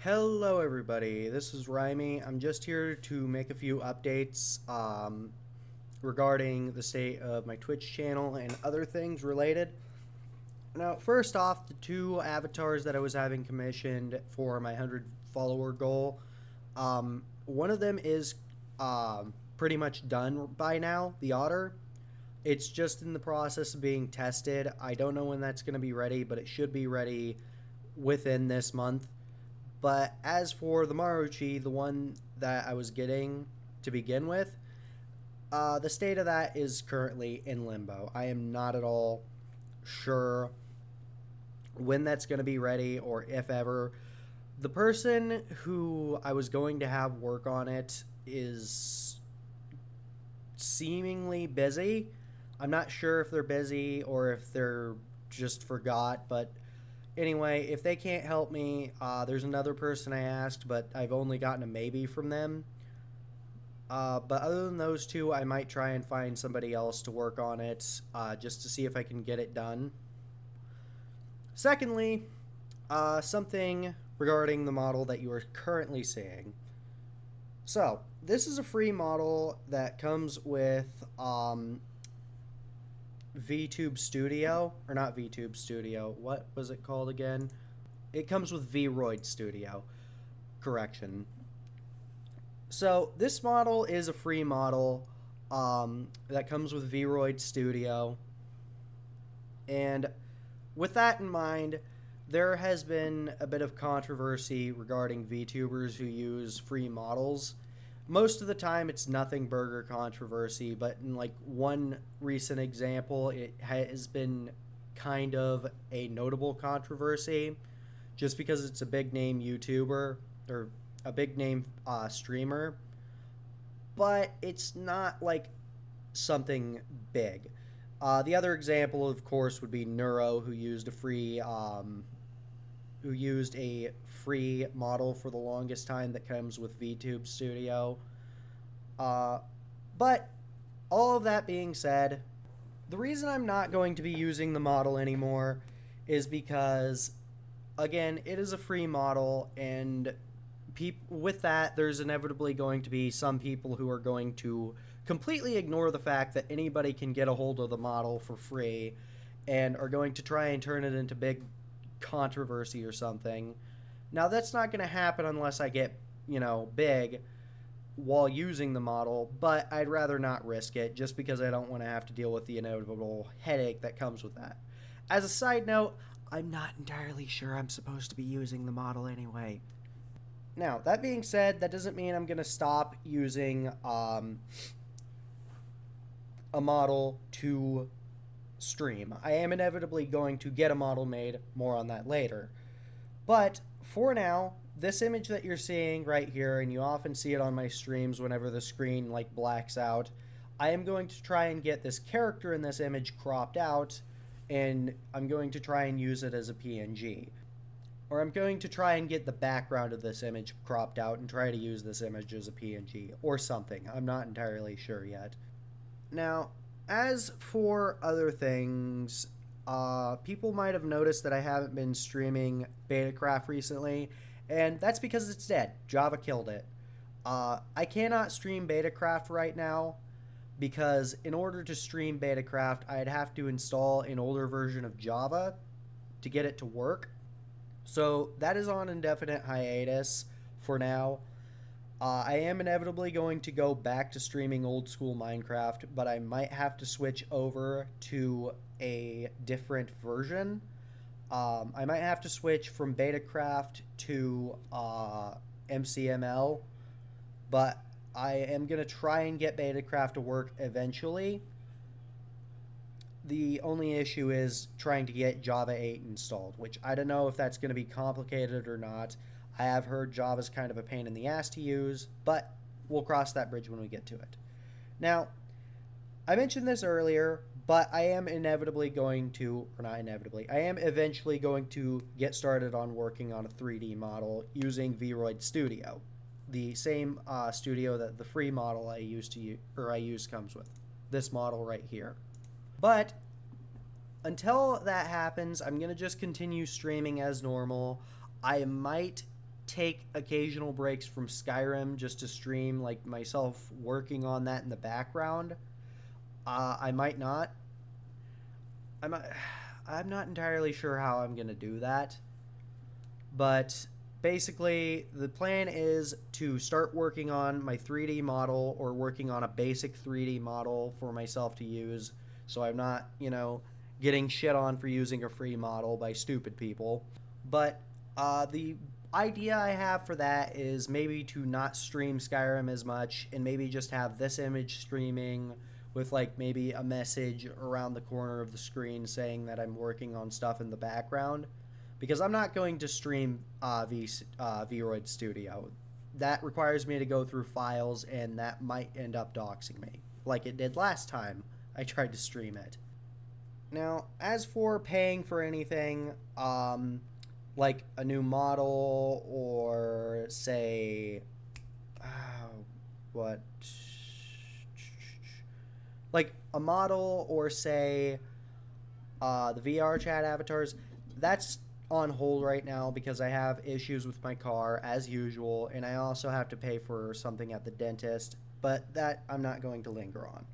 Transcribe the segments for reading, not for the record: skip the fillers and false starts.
Hello everybody, this is Rhymy. I'm just here to make a few updates regarding the state of my Twitch channel and other things related. Now, first off, the two avatars that I was having commissioned for my 100 follower goal, one of them is pretty much done by now, the Otter. It's just in the process of being tested. I don't know when that's going to be ready, but it should be ready within this month. But as for the Maruchi, the one that I was getting to begin with, the state of that is currently in limbo. I am not at all sure when that's going to be ready or if ever. The person who I was going to have work on it is seemingly busy. I'm not sure if they're busy or if they're just forgot, but anyway, if they can't help me, there's another person I asked, but I've only gotten a maybe from them. But other than those two, I might try and find somebody else to work on it, just to see if I can get it done. Secondly, something regarding the model that you are currently seeing. So, this is a free model that comes with Vtube Studio, or not Vtube Studio, what was it called again? It comes with Vroid Studio, correction. So this model is a free model that comes with Vroid Studio, and with that in mind, there has been a bit of controversy regarding VTubers who use free models. Most of the time it's nothing burger controversy, but in like one recent example, it has been kind of a notable controversy just because it's a big name YouTuber or a big name streamer, but it's not like something big. The other example, of course, would be Neuro, who used a free model for the longest time that comes with VTube Studio. But all of that being said, the reason I'm not going to be using the model anymore is because, again, it is a free model, and with that, there's inevitably going to be some people who are going to completely ignore the fact that anybody can get a hold of the model for free and are going to try and turn it into big controversy or something. Now, that's not going to happen unless I get, big while using the model, but I'd rather not risk it just because I don't want to have to deal with the inevitable headache that comes with that. As a side note, I'm not entirely sure I'm supposed to be using the model anyway. Now, that being said, that doesn't mean I'm going to stop using a model to stream. I am inevitably going to get a model made, more on that later. But for now, this image that you're seeing right here, and you often see it on my streams whenever the screen like blacks out, I am going to try and get this character in this image cropped out, and I'm going to try and use it as a PNG. Or I'm going to try and get the background of this image cropped out and try to use this image as a PNG, or something. I'm not entirely sure yet. Now, as for other things, people might have noticed that I haven't been streaming Betacraft recently, and that's because it's dead. Java killed it. I cannot stream Betacraft right now because in order to stream Betacraft, I'd have to install an older version of Java to get it to work. So that is on indefinite hiatus for now. I am inevitably going to go back to streaming old school Minecraft, but I might have to switch over to a different version. I might have to switch from Betacraft to MCML, but I am going to try and get Betacraft to work eventually. The only issue is trying to get Java 8 installed, which I don't know if that's going to be complicated or not. I have heard Java's kind of a pain in the ass to use, but we'll cross that bridge when we get to it. Now, I mentioned this earlier, but I am inevitably going to, or not inevitably, I am eventually going to get started on working on a 3D model using Vroid Studio, the same studio that the free model I used comes with. This model right here. But until that happens, I'm going to just continue streaming as normal. I might take occasional breaks from Skyrim just to stream, like myself working on that in the background. I might not. I'm I'm not entirely sure how I'm gonna do that, but basically the plan is to start working on my 3D model, or working on a basic 3D model for myself to use, so I'm not, getting shit on for using a free model by stupid people. But the idea I have for that is maybe to not stream Skyrim as much, and maybe just have this image streaming with like maybe a message around the corner of the screen saying that I'm working on stuff in the background, because I'm not going to stream VRoid Studio. That requires me to go through files, and that might end up doxing me, like it did last time I tried to stream it. Now, as for paying for anything, like a new model, or say, what, like a model, or say the VR chat avatars, that's on hold right now because I have issues with my car as usual, and I also have to pay for something at the dentist, but that I'm not going to linger on.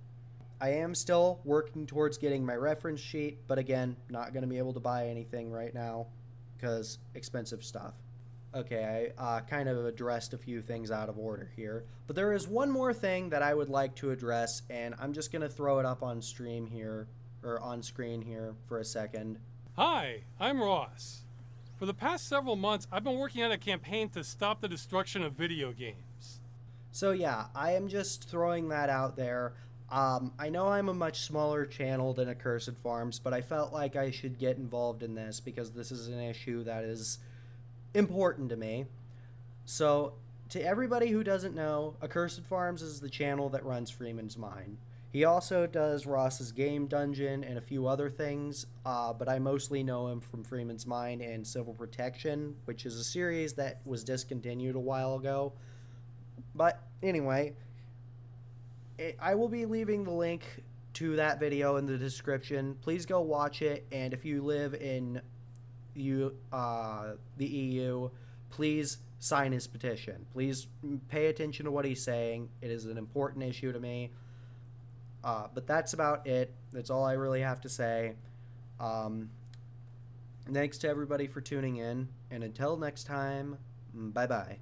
I am still working towards getting my reference sheet, but again, not going to be able to buy anything right now because expensive stuff. Okay, I kind of addressed a few things out of order here, but there is one more thing that I would like to address, and I'm just going to throw it up on stream here, or on screen here for a second. Hi, I'm Ross. For the past several months, I've been working on a campaign to stop the destruction of video games. So yeah, I am just throwing that out there. I know I'm a much smaller channel than Accursed Farms, but I felt like I should get involved in this because this is an issue that is important to me. So, to everybody who doesn't know, Accursed Farms is the channel that runs Freeman's Mine. He also does Ross's Game Dungeon and a few other things, but I mostly know him from Freeman's Mine and Civil Protection, which is a series that was discontinued a while ago. But anyway, I will be leaving the link to that video in the description. Please go watch it, and if you live in the EU, please sign his petition. Please pay attention to what he's saying. It is an important issue to me. But that's about it. That's all I really have to say. Thanks to everybody for tuning in, and until next time, bye-bye.